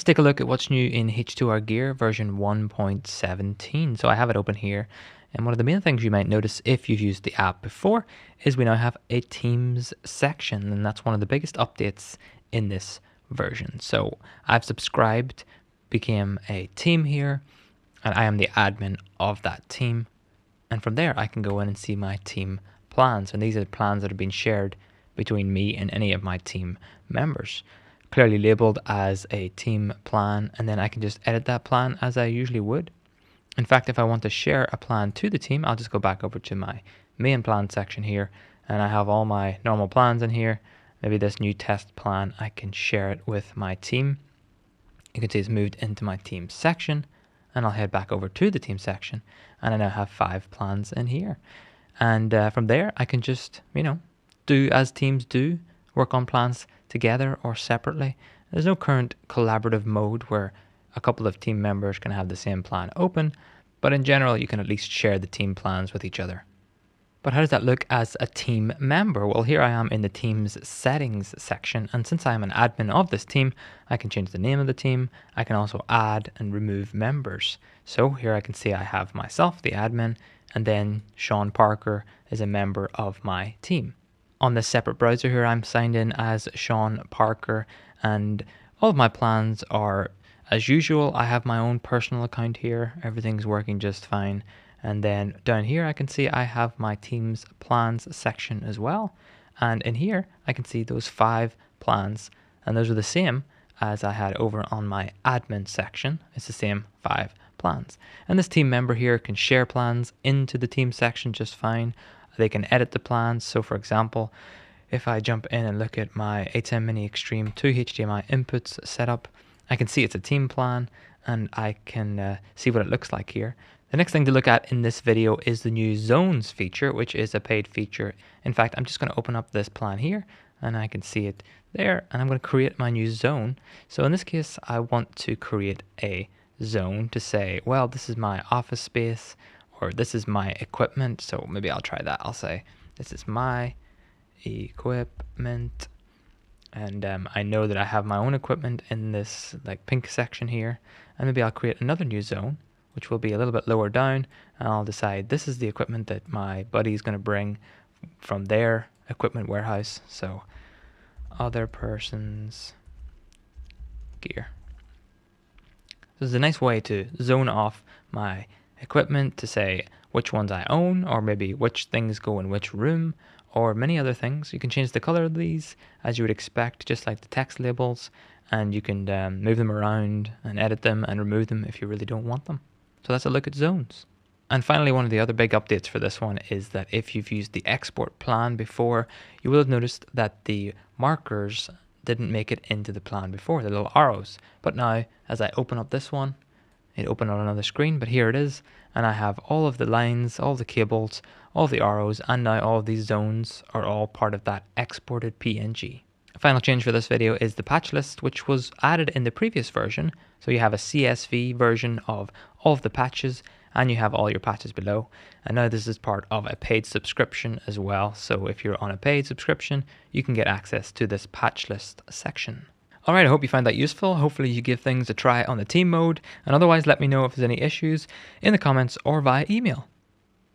take a look at what's new in H2R Gear version 1.17. So I have it open here. And one of the main things you might notice if you've used the app before is we now have a Teams section. And that's one of the biggest updates in this version. So I've subscribed, became a team here, and I am the admin of that team. And from there, I can go in and see my team plans. And these are the plans that have been shared between me and any of my team members, clearly labeled as a team plan, and then I can just edit that plan as I usually would. In fact, if I want to share a plan to the team, I'll just go back over to my main plan section here, and I have all my normal plans in here. Maybe this new test plan, I can share it with my team. You can see it's moved into my team section, and I'll head back over to the team section, and I now have 5 plans in here. And from there, I can just, do as teams do, work on plans together or separately. There's no current collaborative mode where a couple of team members can have the same plan open, but in general, you can at least share the team plans with each other. But how does that look as a team member? Well, here I am in the team's settings section, and since I am an admin of this team, I can change the name of the team. I can also add and remove members. So here I can see I have myself, the admin, and then Sean Parker is a member of my team. On this separate browser here, I'm signed in as Sean Parker, and all of my plans are as usual. I have my own personal account here. Everything's working just fine. And then down here, I can see I have my team's plans section as well. And in here, I can see those 5 plans, and those are the same as I had over on my admin section. It's the same 5 plans. And this team member here can share plans into the team section just fine. They can edit the plans. So for example, if I jump in and look at my ATEM Mini Extreme 2 HDMI inputs setup, I can see it's a team plan, and I can see what it looks like here. The next thing to look at in this video is the new zones feature, which is a paid feature. In fact, I'm just going to open up this plan here, and I can see it there, and I'm going to create my new zone. So in this case, I want to create a zone to say, well, this is my office space, or this is my equipment. So maybe I'll try that. I'll say, this is my equipment. And I know that I have my own equipment in this pink section here. And maybe I'll create another new zone, which will be a little bit lower down. And I'll decide this is the equipment that my buddy is going to bring from their equipment warehouse. So other person's gear. This is a nice way to zone off my equipment to say which ones I own, or maybe which things go in which room, or many other things. You can change the color of these as you would expect, just like the text labels, and you can move them around and edit them and remove them if you really don't want them. So that's a look at zones. And finally, one of the other big updates for this one is that if you've used the export plan before, you will have noticed that the markers didn't make it into the plan before, the little arrows. But now, as I open up this one, it opened on another screen, but here it is, and I have all of the lines, all the cables, all the arrows, and now all of these zones are all part of that exported PNG. A final change for this video is the patch list, which was added in the previous version. So you have a CSV version of all of the patches, and you have all your patches below. And now this is part of a paid subscription as well. So if you're on a paid subscription, you can get access to this patch list section. Alright, I hope you found that useful. Hopefully you give things a try on the team mode, and otherwise let me know if there's any issues in the comments or via email.